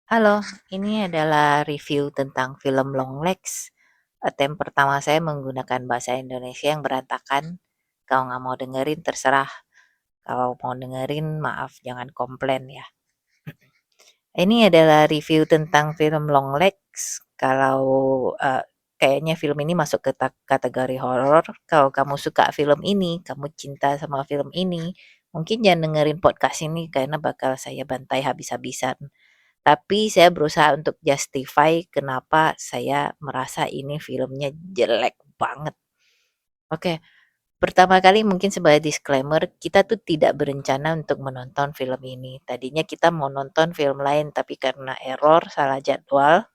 Halo, ini adalah review tentang film Longlegs. Attempt pertama saya menggunakan bahasa Indonesia yang berantakan. Kalau nggak mau dengerin, terserah. Kalau mau dengerin, maaf, jangan komplain ya. Ini adalah review tentang film Longlegs. Kalau kayaknya film ini masuk ke kategori horor. Kalau kamu suka film ini, kamu cinta sama film ini, mungkin jangan dengerin podcast ini karena bakal saya bantai habis-habisan. Tapi saya berusaha untuk justify kenapa saya merasa ini filmnya jelek banget. Oke, pertama kali mungkin sebagai disclaimer, kita tuh tidak berencana untuk menonton film ini. Tadinya kita mau nonton film lain, tapi karena error, salah jadwal,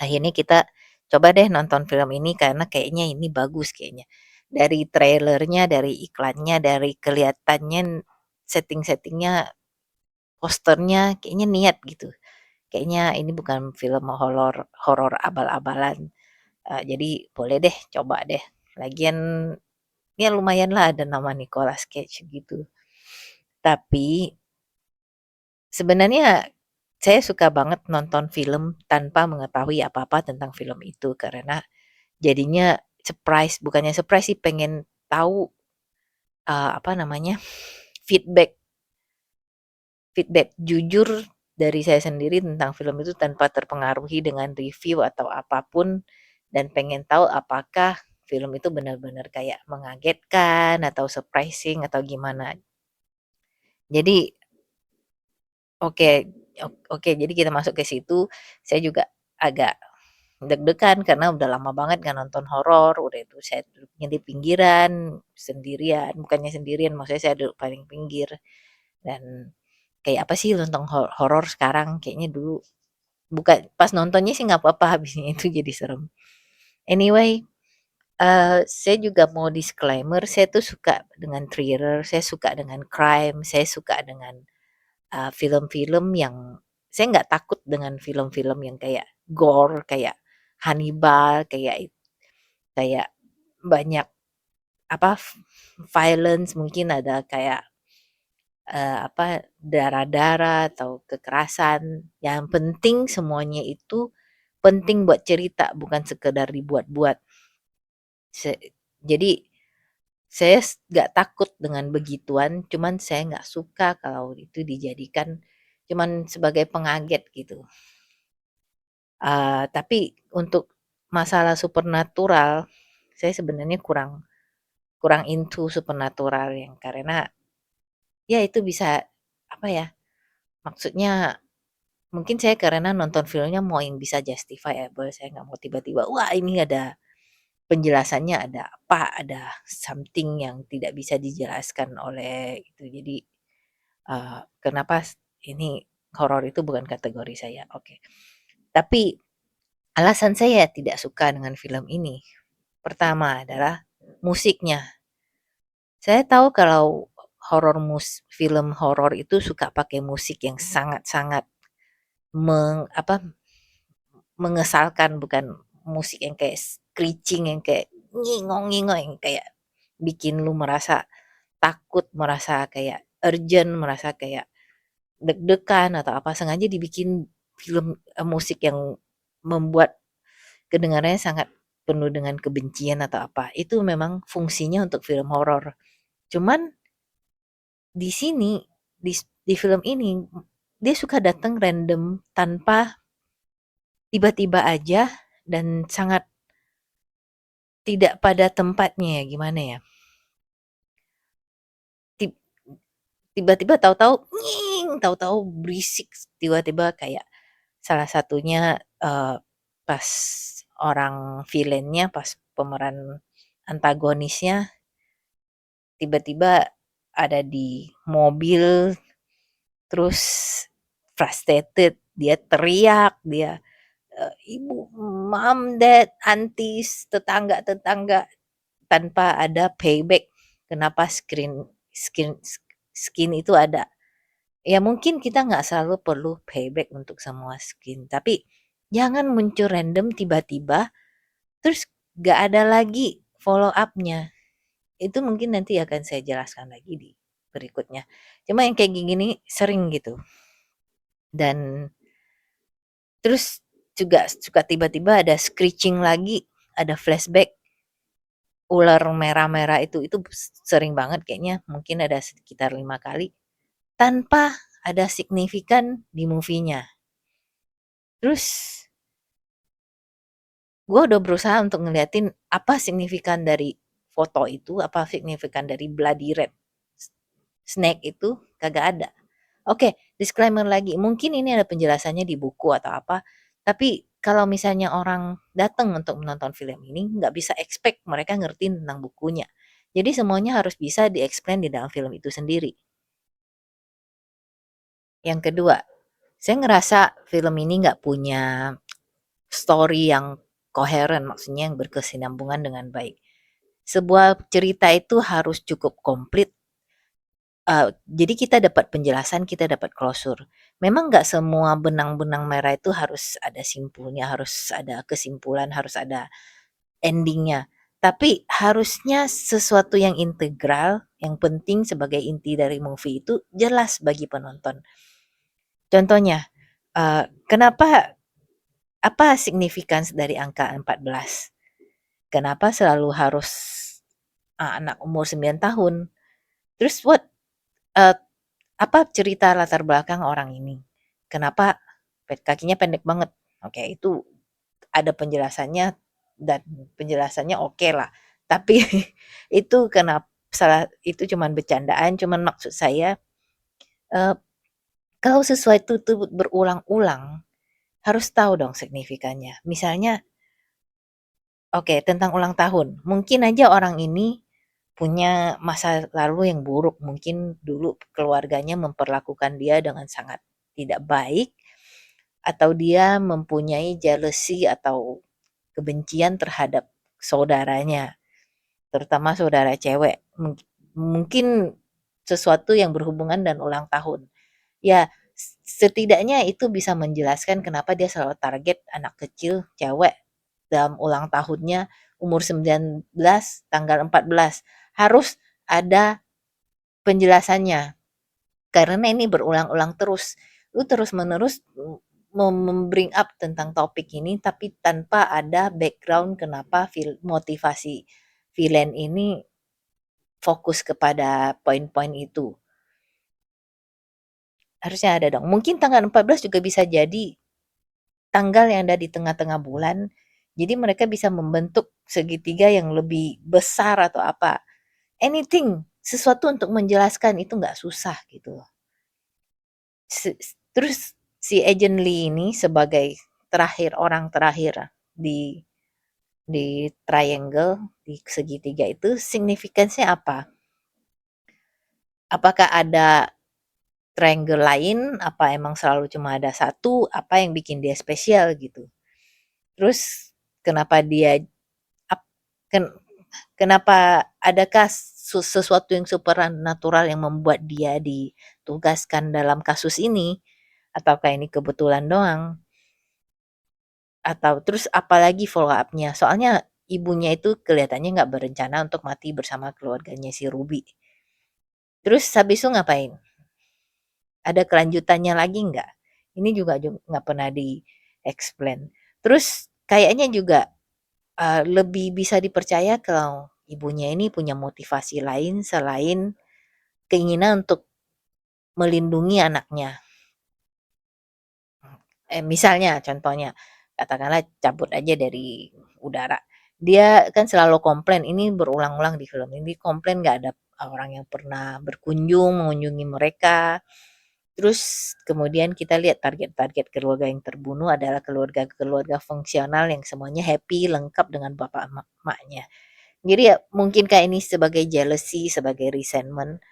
akhirnya kita coba deh nonton film ini karena kayaknya ini bagus kayaknya. Dari trailernya, dari iklannya, dari kelihatannya setting-settingnya, posternya kayaknya niat gitu. Kayaknya ini bukan film horor horor abal-abalan, jadi boleh deh, coba deh. Lagian ya lumayan lah ada nama Nicolas Cage gitu. Tapi sebenarnya saya suka banget nonton film tanpa mengetahui apa-apa tentang film itu karena jadinya surprise, bukannya surprise sih, pengen tahu, apa namanya, feedback feedback jujur dari saya sendiri tentang film itu tanpa terpengaruhi dengan review atau apapun, dan pengen tahu apakah film itu benar-benar kayak mengagetkan atau surprising atau gimana. Jadi oke, oke, jadi kita masuk ke situ. Saya juga agak deg-degan karena udah lama banget nggak nonton horor, udah itu saya duduknya di pinggiran, sendirian, bukannya sendirian, maksudnya saya duduk paling pinggir, dan kayak apa sih nonton horor sekarang, kayaknya dulu bukan pas nontonnya sih nggak apa-apa, habisnya itu jadi serem. Anyway, saya juga mau disclaimer, saya tuh suka dengan thriller, saya suka dengan crime, saya suka dengan, film-film yang saya nggak takut dengan film-film yang kayak gore, kayak Hannibal, kayak banyak apa, violence, mungkin ada kayak, apa, darah-darah atau kekerasan. Yang penting semuanya itu penting buat cerita, bukan sekedar dibuat-buat. Jadi saya nggak takut dengan begituan, cuman saya nggak suka kalau itu dijadikan cuman sebagai pengaget gitu. Tapi untuk masalah supernatural, saya sebenarnya kurang kurang into supernatural yang karena ya itu bisa, apa ya, maksudnya mungkin saya karena nonton filmnya mau yang bisa justifiable, saya nggak mau tiba-tiba, wah ini ada penjelasannya, ada apa, ada something yang tidak bisa dijelaskan oleh itu. Jadi, kenapa ini horor itu bukan kategori saya, oke. Tapi alasan saya tidak suka dengan film ini, pertama adalah musiknya. Saya tahu kalau film horor itu suka pakai musik yang sangat-sangat apa, mengesalkan, bukan musik yang kayak screeching, yang kayak ngingong-ngingong, yang kayak bikin lu merasa takut, merasa kayak urgent, merasa kayak deg-degan atau apa, sengaja dibikin musik yang membuat kedengarannya sangat penuh dengan kebencian atau apa. Itu memang fungsinya untuk film horor. Cuman di sini, di film ini, dia suka datang random tanpa tiba-tiba aja dan sangat tidak pada tempatnya ya, gimana ya, ti tiba-tiba tahu-tahu tahu-tahu berisik, tiba-tiba kayak salah satunya, pas orang villain-nya, pas pemeran antagonisnya tiba-tiba ada di mobil, terus frustrated, dia teriak, dia, "Ibu, mom, dad, aunties, tetangga-tetangga," tanpa ada payback. Kenapa skin skin itu ada. Ya mungkin kita nggak selalu perlu payback untuk semua skin, tapi jangan muncul random tiba-tiba, terus nggak ada lagi follow up-nya. Itu mungkin nanti akan saya jelaskan lagi di berikutnya. Cuma yang kayak gini sering gitu. Dan Terus juga suka tiba-tiba ada screeching lagi, ada flashback ular merah-merah itu sering banget kayaknya, mungkin ada sekitar 5 kali, tanpa ada signifikan di movie-nya. Terus gue udah berusaha untuk ngeliatin apa signifikan dari foto itu, apa signifikan dari bloody red snake itu, kagak ada. Oke, disclaimer lagi, mungkin ini ada penjelasannya di buku atau apa, tapi kalau misalnya orang datang untuk menonton film ini, nggak bisa expect mereka ngerti tentang bukunya. Jadi semuanya harus bisa di-explain di dalam film itu sendiri. Yang kedua, saya ngerasa film ini nggak punya story yang koheren, maksudnya yang berkesinambungan dengan baik. Sebuah cerita itu harus cukup komplit. Jadi kita dapat penjelasan, kita dapat closure. Memang nggak semua benang-benang merah itu harus ada simpulnya, harus ada kesimpulan, harus ada endingnya. Tapi harusnya sesuatu yang integral, yang penting sebagai inti dari movie itu jelas bagi penonton. Contohnya, kenapa apa signifikans dari angka 14? Kenapa selalu harus anak umur 9 tahun? Terus eee, apa cerita latar belakang orang ini? Kenapa kakinya pendek banget? Oke, itu ada penjelasannya dan penjelasannya oke lah. Tapi itu itu cuman bercandaan, cuman maksud saya, eee, kalau sesuatu itu berulang-ulang, harus tahu dong signifikannya. Misalnya, oke, tentang ulang tahun, mungkin aja orang ini punya masa lalu yang buruk, mungkin dulu keluarganya memperlakukan dia dengan sangat tidak baik, atau dia mempunyai jealousy atau kebencian terhadap saudaranya, terutama saudara cewek. Mungkin sesuatu yang berhubungan dan ulang tahun. Ya, setidaknya itu bisa menjelaskan kenapa dia selalu target anak kecil cewek dalam ulang tahunnya umur 19, tanggal 14. Harus ada penjelasannya. Karena ini berulang-ulang terus. Lu terus-menerus membring up tentang topik ini tapi tanpa ada background kenapa motivasi villain ini fokus kepada poin-poin itu. Harusnya ada dong. Mungkin tanggal 14 juga bisa jadi tanggal yang ada di tengah-tengah bulan. Jadi mereka bisa membentuk segitiga yang lebih besar atau apa. Anything, sesuatu untuk menjelaskan itu nggak susah gitu. Terus si Agent Lee ini sebagai orang terakhir di di triangle, di segitiga itu signifikansinya apa? Apakah ada triangle lain? Apa emang selalu cuma ada satu? Apa yang bikin dia spesial gitu? Terus kenapa dia ap, ken, kenapa adakah sesuatu yang supernatural yang membuat dia ditugaskan dalam kasus ini? Ataukah ini kebetulan doang? Atau terus apalagi follow up-nya? Soalnya ibunya itu kelihatannya nggak berencana untuk mati bersama keluarganya si Ruby. Terus habis itu ngapain? Ada kelanjutannya lagi nggak? Ini juga nggak pernah di-explain. Terus kayaknya juga lebih bisa dipercaya kalau ibunya ini punya motivasi lain selain keinginan untuk melindungi anaknya. Misalnya contohnya, katakanlah cabut aja dari udara. Dia kan selalu komplain, ini berulang-ulang di film ini, komplain nggak ada orang yang pernah berkunjung, mengunjungi mereka. Terus kemudian kita lihat target-target keluarga yang terbunuh adalah keluarga-keluarga fungsional yang semuanya happy, lengkap dengan bapak emaknya. Jadi ya mungkinkah ini sebagai jealousy, sebagai resentment,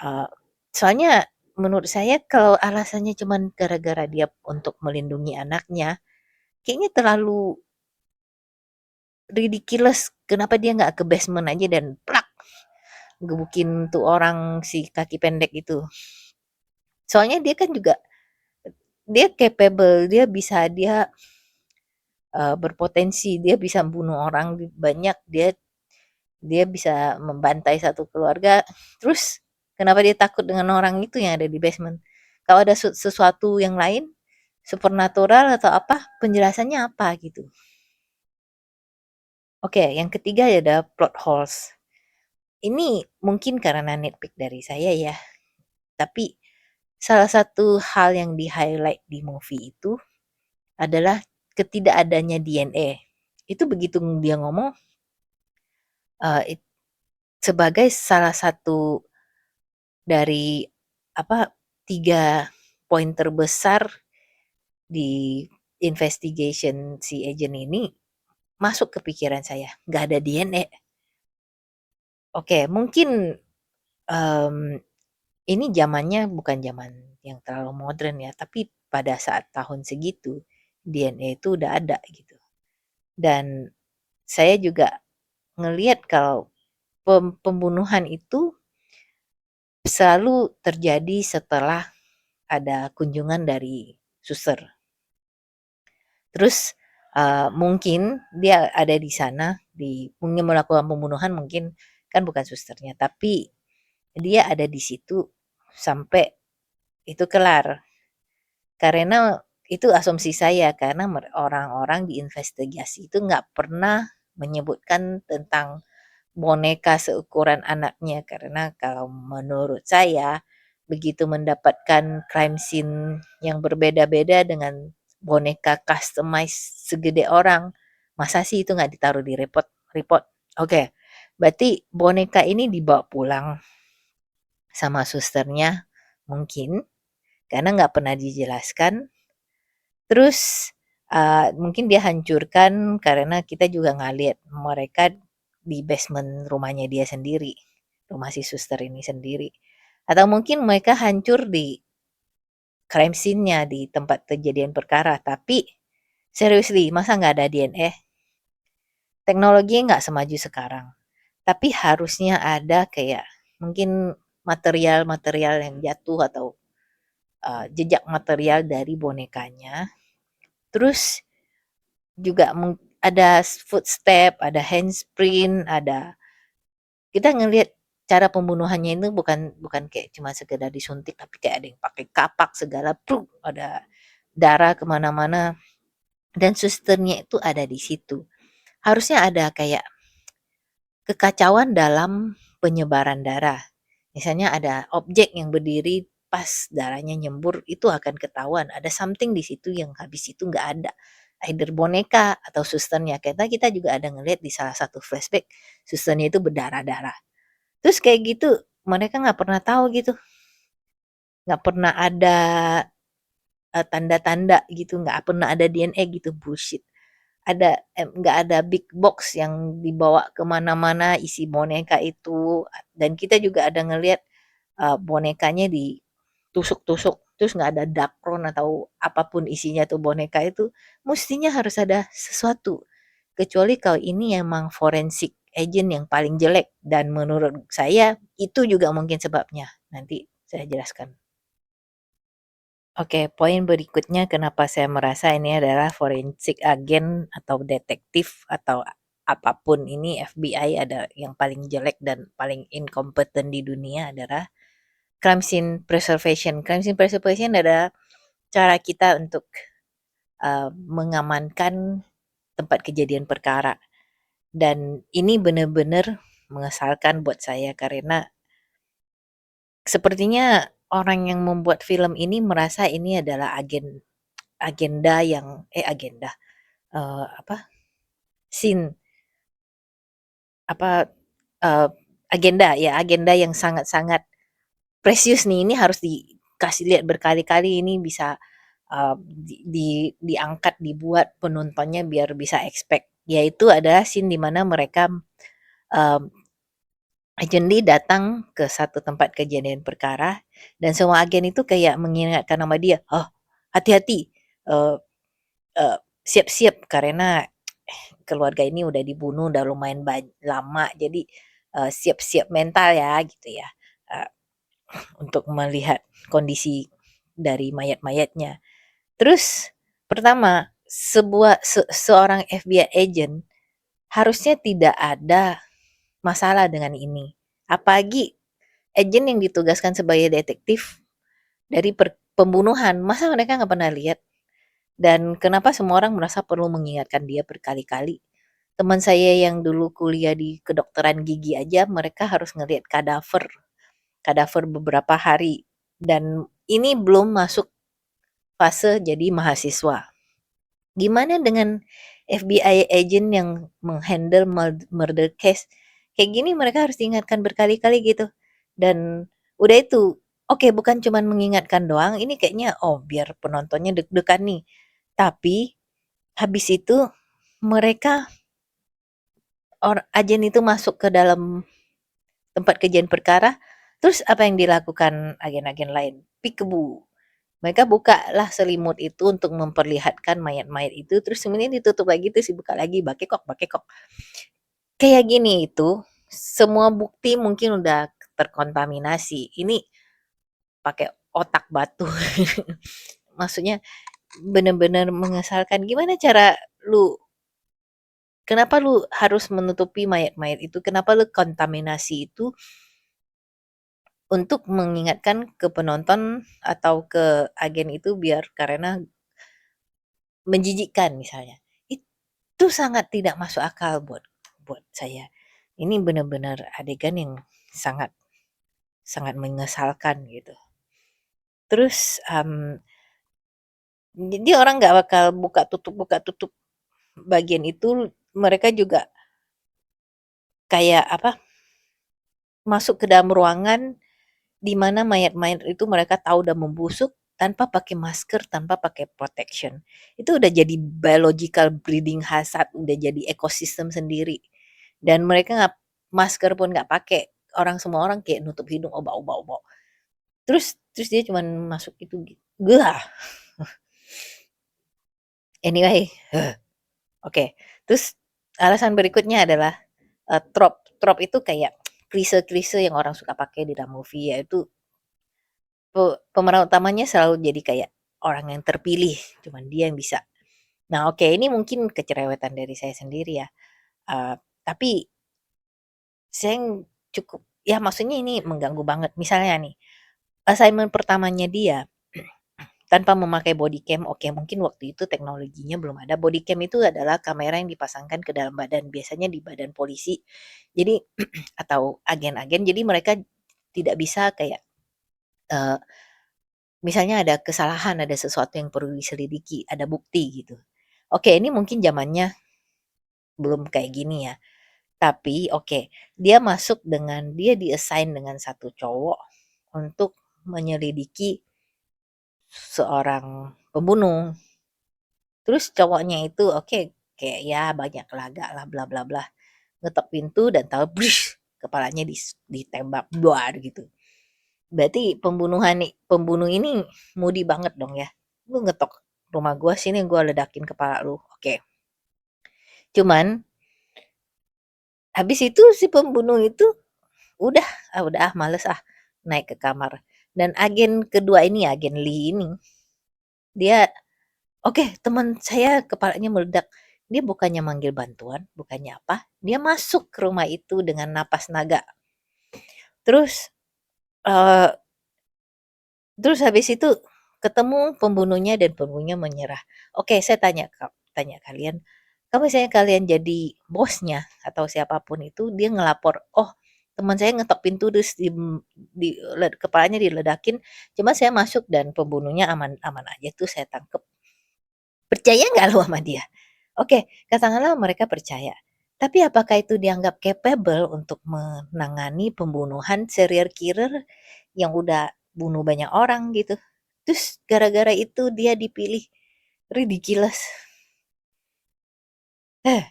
eee, soalnya menurut saya kalau alasannya cuman gara-gara dia untuk melindungi anaknya, kayaknya terlalu ridiculous. Kenapa dia nggak ke basement aja dan plak, gebukin tuh orang si kaki pendek itu. Soalnya dia kan juga dia capable, dia berpotensi, dia bisa bunuh orang banyak, dia dia bisa membantai satu keluarga. Terus kenapa dia takut dengan orang itu yang ada di basement? Kalau ada sesuatu yang lain, supernatural atau apa, penjelasannya apa gitu. Oke, yang ketiga ada plot holes. Ini mungkin karena nitpick dari saya ya, tapi salah satu hal yang di-highlight di movie itu adalah ketidakadanya DNA. Itu begitu dia ngomong, it sebagai salah satu dari apa, 3 poin terbesar di investigation si agent ini, masuk ke pikiran saya, nggak ada DNA. Oke, mungkin, mmm, ini zamannya bukan zaman yang terlalu modern ya, tapi pada saat tahun segitu, DNA itu udah ada gitu. Dan saya juga ngelihat kalau pembunuhan itu selalu terjadi setelah ada kunjungan dari suster. Terus, mungkin dia ada di sana, mungkin melakukan pembunuhan mungkin kan bukan susternya, tapi dia ada di situ sampai itu kelar. Karena itu asumsi saya, karena orang-orang di investigasi itu nggak pernah menyebutkan tentang boneka seukuran anaknya, karena kalau menurut saya, begitu mendapatkan crime scene yang berbeda-beda dengan boneka customize segede orang, masa sih itu nggak ditaruh di report? Oke, berarti boneka ini dibawa pulang sama susternya mungkin, karena nggak pernah dijelaskan. Terus, mungkin dia hancurkan karena kita juga nggak lihat mereka di basement rumahnya dia sendiri, rumah si suster ini sendiri. Atau mungkin mereka hancur di crime scene-nya, di tempat kejadian perkara, tapi seriously masa nggak ada DNA? Teknologinya nggak semaju sekarang, tapi harusnya ada kayak mungkin material-material yang jatuh atau, jejak material dari bonekanya. Terus juga ada footstep, ada handprint, ada kita ngelihat cara pembunuhannya itu bukan bukan kayak cuma sekedar disuntik, tapi kayak ada yang pakai kapak segala, ada darah kemana-mana dan susternya itu ada di situ. Harusnya ada kayak kekacauan dalam penyebaran darah. Misalnya ada objek yang berdiri pas darahnya nyembur, itu akan ketahuan ada something di situ yang habis itu nggak ada. Either boneka atau susternya. Karena kita juga ada ngelihat di salah satu flashback, susternya itu berdarah-darah. Terus kayak gitu, mereka nggak pernah tahu gitu, nggak pernah ada tanda-tanda gitu, nggak pernah ada DNA gitu, bullshit. Nggak ada big box yang dibawa kemana-mana isi boneka itu, dan kita juga ada ngelihat bonekanya ditusuk-tusuk, terus nggak ada dakron atau apapun isinya tuh boneka itu, mestinya harus ada sesuatu. Kecuali kalau ini emang forensik agent yang paling jelek, dan menurut saya itu juga mungkin sebabnya. Nanti saya jelaskan. Oke, poin berikutnya kenapa saya merasa ini adalah forensik agen atau detektif atau apapun ini FBI ada yang paling jelek dan paling inkompeten di dunia adalah crime scene preservation. Crime scene preservation adalah cara kita untuk mengamankan tempat kejadian perkara. Dan ini benar-benar mengesalkan buat saya karena sepertinya orang yang membuat film ini merasa ini adalah agenda yang agenda, apa, scene, apa, eee, agenda yang sangat-sangat precious nih, ini harus dikasih lihat berkali-kali, ini bisa, diangkat, dibuat penontonnya biar bisa expect, yaitu adalah scene di mana mereka, mmm, Agent Lee datang ke satu tempat kejadian perkara dan semua agen itu kayak mengingatkan nama dia, "Oh, hati-hati, eee eee, siap-siap karena keluarga ini udah dibunuh udah lumayan lama, jadi, siap-siap mental ya," gitu ya, eee, untuk melihat kondisi dari mayat-mayatnya. Terus pertama, seorang FBI agent harusnya tidak ada masalah dengan ini. Apalagi agen yang ditugaskan sebagai detektif dari pembunuhan, masa mereka nggak pernah lihat? Dan kenapa semua orang merasa perlu mengingatkan dia berkali-kali. Teman saya yang dulu kuliah di kedokteran gigi aja mereka harus ngelihat kadaver, kadaver beberapa hari dan ini belum masuk fase jadi mahasiswa. Gimana dengan FBI agent yang menghandle murder case? Kayak gini mereka harus diingatkan berkali-kali gitu. Dan udah itu, oke bukan cuman mengingatkan doang, ini kayaknya oh biar penontonnya deg-degan nih. Tapi habis itu mereka agen itu masuk ke dalam tempat kejadian perkara, terus apa yang dilakukan agen-agen lain? Peekaboo. Mereka bukalah selimut itu untuk memperlihatkan mayat-mayat itu, terus kemudian ditutup lagi, terus dibuka lagi, bakekok, bakekok. Kayak gini itu, semua bukti mungkin udah terkontaminasi. Ini pakai otak batu. Maksudnya benar-benar mengesalkan. Gimana cara lu, kenapa lu harus menutupi mayat-mayat itu? Kenapa lu kontaminasi itu untuk mengingatkan ke penonton atau ke agen itu biar karena menjijikkan misalnya. Itu sangat tidak masuk akal buat buat saya. Ini benar-benar adegan yang sangat sangat mengesalkan gitu. Terus, jadi orang nggak bakal buka tutup bagian itu, mereka juga kayak apa, masuk ke dalam ruangan di mana mayat-mayat itu mereka tahu udah membusuk tanpa pakai masker, tanpa pakai protection. Itu udah jadi biological breeding hazard, udah jadi ekosistem sendiri. Dan mereka nggak masker pun nggak pakai. Semua orang kayak nutup hidung, obak-obak-obak. Terus terus dia cuman masuk itu, gah. Anyway, oke. Terus alasan berikutnya adalah trop itu kayak klise-klise yang orang suka pakai di dalam movie yaitu pemeran utamanya selalu jadi kayak orang yang terpilih, cuman dia yang bisa. Nah, oke, ini mungkin kecerewetan dari saya sendiri ya. Tapi saya cukup ya maksudnya ini mengganggu banget. Misalnya nih, assignment pertamanya dia tanpa memakai body cam, oke mungkin waktu itu teknologinya belum ada. Body cam itu adalah kamera yang dipasangkan ke dalam badan, biasanya di badan polisi. Jadi atau agen-agen, jadi mereka tidak bisa kayak eee, misalnya ada kesalahan, ada sesuatu yang perlu diselidiki, ada bukti gitu. Oke, ini mungkin zamannya belum kayak gini ya, tapi oke, dia di-assign dengan satu cowok untuk menyelidiki seorang pembunuh. Terus cowoknya itu oke, kayak ya banyak laga lah bla bla bla, ngetok pintu dan tahu kepalanya ditembak duar gitu. Berarti pembunuh ini mudi banget dong ya. Lu ngetok rumah gua sini gua ledakin kepala lu. Oke. Cuman habis itu si pembunuh itu udah udah males naik ke kamar. Dan agen kedua ini, agen Lee ini, dia oke, teman saya kepalanya meledak. Dia bukannya manggil bantuan, bukannya apa, dia masuk ke rumah itu dengan napas naga. Terus, eee, terus habis itu ketemu pembunuhnya dan pembunuhnya menyerah. Oke, saya tanya kalian, kalau misalnya kalian jadi bosnya atau siapapun itu, dia ngelapor, "Oh, teman saya ngetok pintu terus kepalanya diledakin, cuma saya masuk dan pembunuhnya aman-aman aja tuh saya tangkep." Percaya nggak lu sama dia? Oke, katakanlah mereka percaya. Tapi apakah itu dianggap capable untuk menangani pembunuhan serial killer yang udah bunuh banyak orang gitu? Terus gara-gara itu dia dipilih, ridiculous. Eh,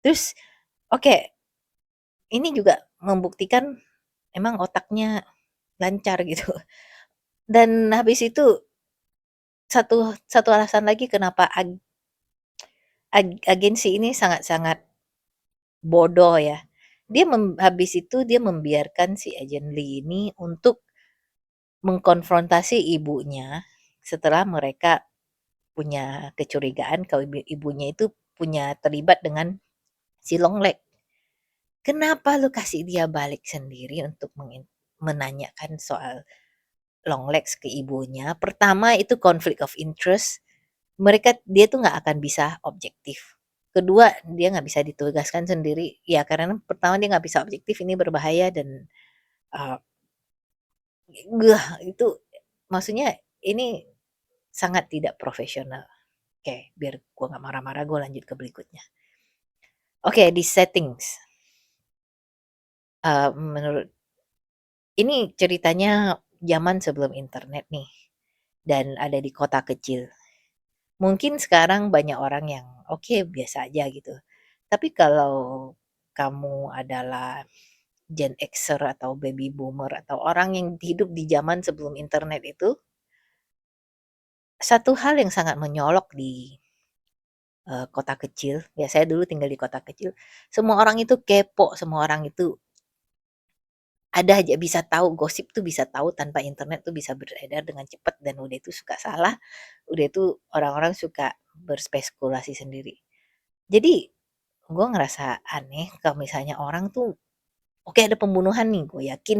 terus oke, ini juga membuktikan emang otaknya lancar gitu. Dan habis itu satu satu alasan lagi kenapa agensi ini sangat-sangat bodoh ya. Habis itu dia membiarkan si Agent Lee ini untuk mengkonfrontasi ibunya setelah mereka punya kecurigaan kalau ibunya itu punya terlibat dengan si Longlek. Kenapa lu kasih dia balik sendiri untuk menanyakan soal Longlegs ke ibunya, pertama itu conflict of interest, dia tuh nggak akan bisa objektif. Kedua, dia nggak bisa ditugaskan sendiri, ya karena pertama dia nggak bisa objektif, ini berbahaya dan, eee, itu maksudnya ini sangat tidak profesional. Oke, biar gua nggak marah-marah, gua lanjut ke berikutnya. Oke, di settings, menurut ini ceritanya zaman sebelum internet nih, dan ada di kota kecil. Mungkin sekarang banyak orang yang, oke, biasa aja gitu. Tapi kalau kamu adalah Gen Xer atau baby boomer atau orang yang hidup di zaman sebelum internet itu, satu hal yang sangat menyolok di, kota kecil, ya saya dulu tinggal di kota kecil, semua orang itu kepo, semua orang itu ada aja bisa tahu, gosip tuh bisa tahu tanpa internet tuh bisa beredar dengan cepat dan udah itu suka salah, udah itu orang-orang suka berspekulasi sendiri. Jadi, gue ngerasa aneh kalau misalnya orang tuh, oke ada pembunuhan nih, gue yakin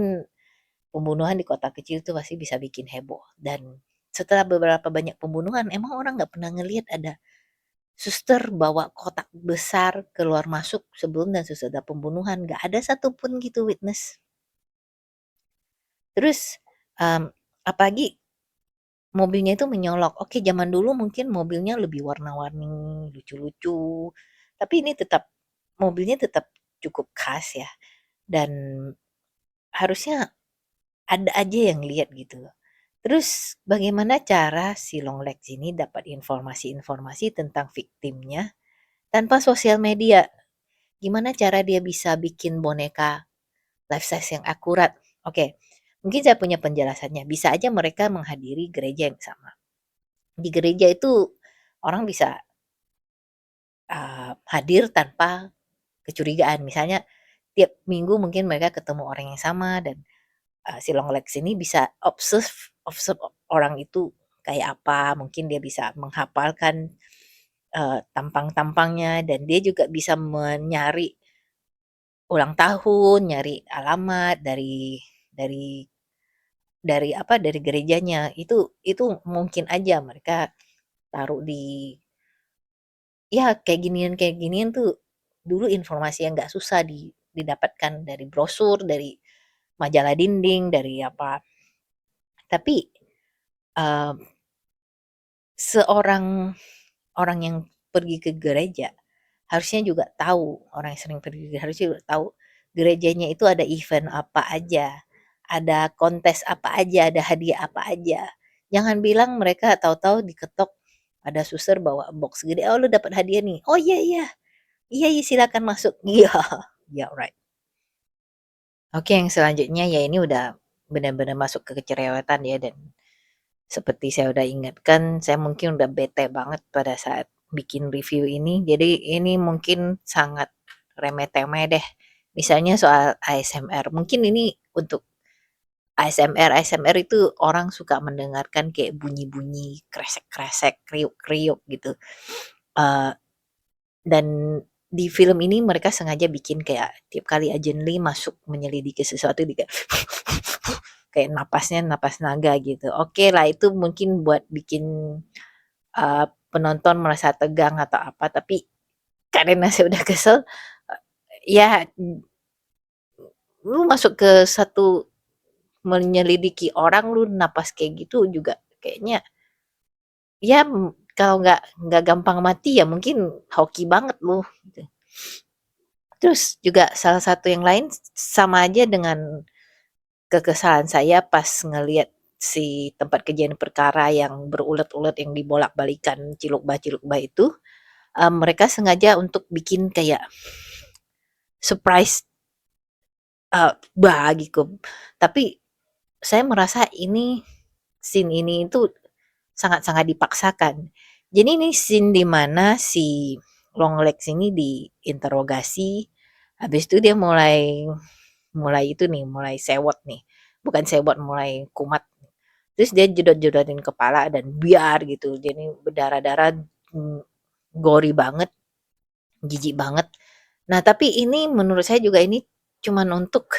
pembunuhan di kota kecil tuh pasti bisa bikin heboh. Dan setelah beberapa banyak pembunuhan, emang orang nggak pernah ngelihat ada suster bawa kotak besar keluar masuk sebelum dan sesudah pembunuhan, nggak ada satupun gitu witness. Terus, mmm, apalagi mobilnya itu menyolok. Oke, zaman dulu mungkin mobilnya lebih warna-warni, lucu-lucu, tapi ini tetap mobilnya tetap cukup khas ya, dan harusnya ada aja yang lihat gitu loh. Terus bagaimana cara si Longlegs ini dapat informasi-informasi tentang viktimnya tanpa sosial media? Gimana cara dia bisa bikin boneka life size yang akurat? Oke, mungkin saya punya penjelasannya. Bisa aja mereka menghadiri gereja yang sama. Di gereja itu orang bisa, hadir tanpa kecurigaan. Misalnya tiap minggu mungkin mereka ketemu orang yang sama dan, si Longlegs ini bisa observe observe orang itu kayak apa, mungkin dia bisa menghafalkan, tampang-tampangnya dan dia juga bisa menyari ulang tahun, nyari alamat dari dari gerejanya. Itu mungkin aja mereka taruh di, ya kayak ginian tuh dulu informasi yang nggak susah didapatkan dari brosur, dari majalah dinding, dari apa. Tapi, eee, seorang orang yang pergi ke gereja harusnya juga tahu, orang yang sering pergi harusnya juga tahu gerejanya itu ada event apa aja, ada kontes apa aja, ada hadiah apa aja. Jangan bilang mereka tahu-tahu diketok ada suster bawa box gede, "Oh lu dapat hadiah nih." "Oh iya iya, iya iya silakan masuk." Iya, yeah right. Oke yang selanjutnya ya ini udah benar-benar masuk ke kecerewetan ya dan seperti saya udah ingatkan, saya mungkin udah bete banget pada saat bikin review ini. Jadi ini mungkin sangat remeh-temeh deh. Misalnya soal ASMR. Mungkin ini untuk ASMR. ASMR itu orang suka mendengarkan kayak bunyi-bunyi kresek-kresek, kriuk-kriuk gitu. Eee, dan di film ini mereka sengaja bikin kayak tiap kali Agent Lee masuk menyelidiki sesuatu dia kayak kayak napasnya napas naga gitu. Oke lah itu mungkin buat bikin, penonton merasa tegang atau apa, tapi karena saya udah kesel, ya lu masuk ke satu menyelidiki orang lu napas kayak gitu juga kayaknya ya, kalau nggak gampang mati ya mungkin hoki banget lu gitu. Terus juga salah satu yang lain sama aja dengan kekesalan saya pas ngelihat si tempat kejadian perkara yang berulet-ulet yang dibolak-balikan Cilukbah itu, mereka sengaja untuk bikin kayak surprise, gitu. Tapi saya merasa scene ini itu sangat-sangat dipaksakan. Jadi ini scene di mana si Longlegs ini diinterogasi, habis itu dia mulai mulai itu nih, mulai sewot nih. Bukan sewot, mulai kumat. Terus dia jedot-jedotin kepala dan biar gitu. Jadi berdarah-darah, mmm, gory banget, jijik banget. Nah, tapi ini menurut saya juga ini cuman untuk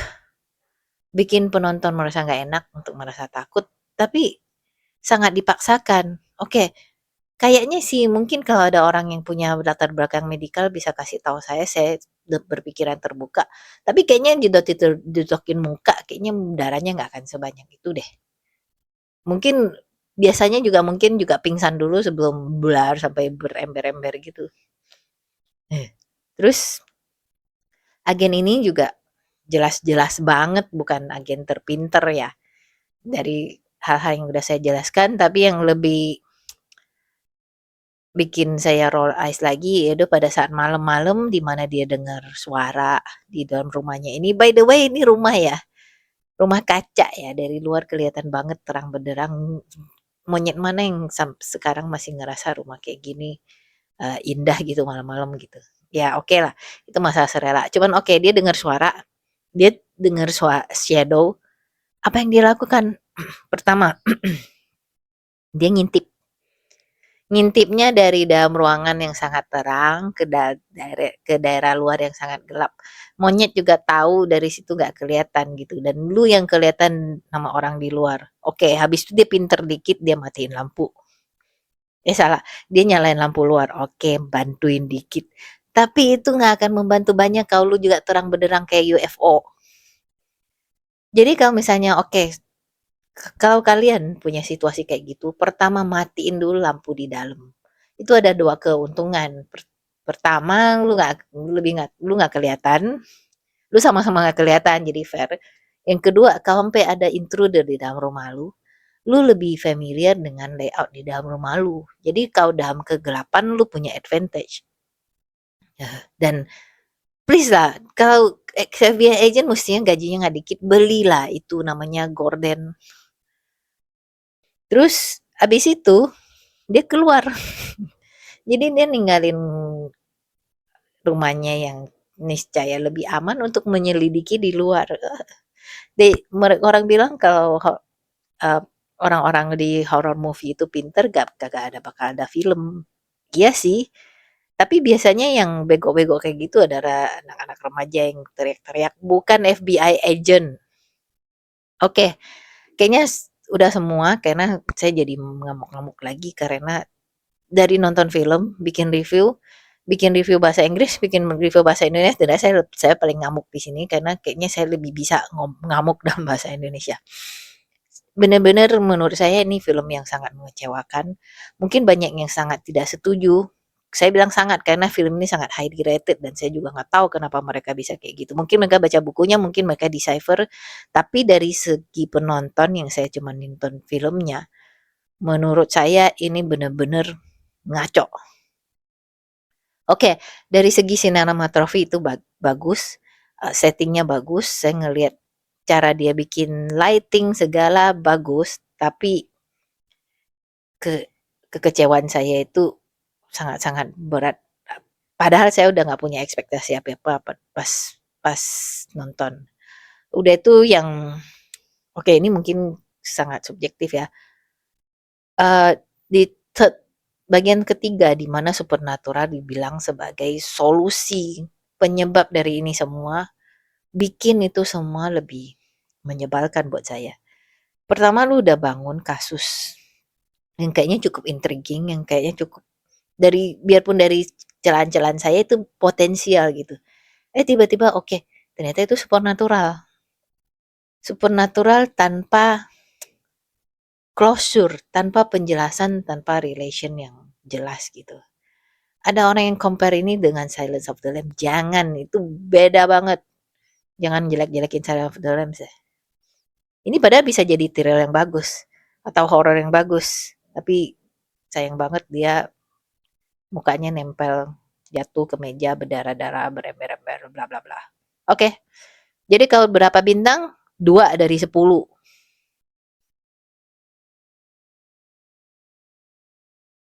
bikin penonton merasa nggak enak, untuk merasa takut. tapi sangat dipaksakan. Oke, kayaknya sih mungkin kalau ada orang yang punya latar belakang medikal bisa kasih tahu saya berpikiran terbuka. Tapi kayaknya jodotin muka, kayaknya darahnya nggak akan sebanyak itu deh. Mungkin biasanya juga mungkin juga pingsan dulu sebelum blar sampai berember-ember gitu. Terus agen ini juga jelas-jelas banget bukan agen terpinter ya. Dari hal-hal yang udah saya jelaskan, tapi yang lebih bikin saya roll eyes lagi yaitu pada saat malam-malam di mana dia dengar suara di dalam rumahnya ini. By the way, ini rumah ya, rumah kaca ya, dari luar kelihatan banget terang benderang. Monyet mana yang sekarang masih ngerasa rumah kayak gini indah gitu malam-malam gitu. Ya oke lah, itu masalah selera. Cuman oke, dia dengar suara, dia dengar suara shadow. Apa yang dia lakukan? Pertama, dia ngintip. Ngintipnya dari dalam ruangan yang sangat terang ke daerah luar yang sangat gelap. Monyet juga tahu dari situ nggak kelihatan gitu, dan lu yang kelihatan sama orang di luar. Oke, habis itu dia pinter dikit, dia matiin lampu. Salah, dia nyalain lampu luar. Oke, bantuin dikit. Tapi itu nggak akan membantu banyak kalau lu juga terang benderang kayak UFO. Jadi kalau misalnya oke, kalau kalian punya situasi kayak gitu, pertama matiin dulu lampu di dalam. Itu ada dua keuntungan. Pertama, lu nggak kelihatan, lu sama-sama nggak kelihatan, jadi fair. Yang kedua, kalau sampai ada intruder di dalam rumah lu lebih familiar dengan layout di dalam rumah lu. Jadi kalau dalam kegelapan lu punya advantage. Ya, dan please lah, kalau FBI agent mestinya gajinya nggak dikit, belilah itu namanya gorden. Terus abis itu dia keluar. Jadi dia ninggalin rumahnya yang niscaya lebih aman untuk menyelidiki di luar. Orang bilang kalau uh, orang-orang di horror movie itu pinter, gak ada bakal ada film. Iya sih, tapi biasanya yang bego-bego kayak gitu adalah anak-anak remaja yang teriak-teriak, bukan FBI agent. Oke, kayaknya udah semua karena saya jadi ngamuk-ngamuk lagi karena dari nonton film, bikin review bahasa Inggris, bikin review bahasa Indonesia, dan saya paling ngamuk di sini karena kayaknya saya lebih bisa ngamuk dalam bahasa Indonesia. Benar-benar menurut saya ini film yang sangat mengecewakan. Mungkin banyak yang sangat tidak setuju. Saya bilang sangat karena film ini sangat highly rated dan saya juga nggak tahu kenapa mereka bisa kayak gitu. Mungkin mereka baca bukunya, mungkin mereka decipher, tapi dari segi penonton yang saya cuma nonton filmnya, menurut saya ini benar-benar ngaco. Oke, dari segi sinematografi itu bagus, settingnya bagus, saya ngelihat cara dia bikin lighting segala bagus, tapi ke kekecewaan saya itu sangat-sangat berat. Padahal saya udah nggak punya ekspektasi apa-apa pas pas nonton. Udah itu yang oke, ini mungkin sangat subjektif ya. Di bagian ketiga di mana supernatural dibilang sebagai solusi penyebab dari ini semua, bikin itu semua lebih menyebalkan buat saya. Pertama, lu udah bangun kasus yang kayaknya cukup intriguing, yang kayaknya cukup biarpun dari celaan-celaan saya itu potensial gitu. Tiba-tiba oke, ternyata itu supernatural. Supernatural tanpa closure, tanpa penjelasan, tanpa relation yang jelas gitu. Ada orang yang compare ini dengan Silence of the Lambs. Jangan, itu beda banget. Jangan jelek-jelekin Silence of the Lambs ya. Ini padahal bisa jadi thriller yang bagus atau horror yang bagus, tapi sayang banget dia mukanya nempel, jatuh ke meja, berdarah-darah, berember-ember, bla bla bla. Oke, jadi kalau berapa bintang? 2 dari 10.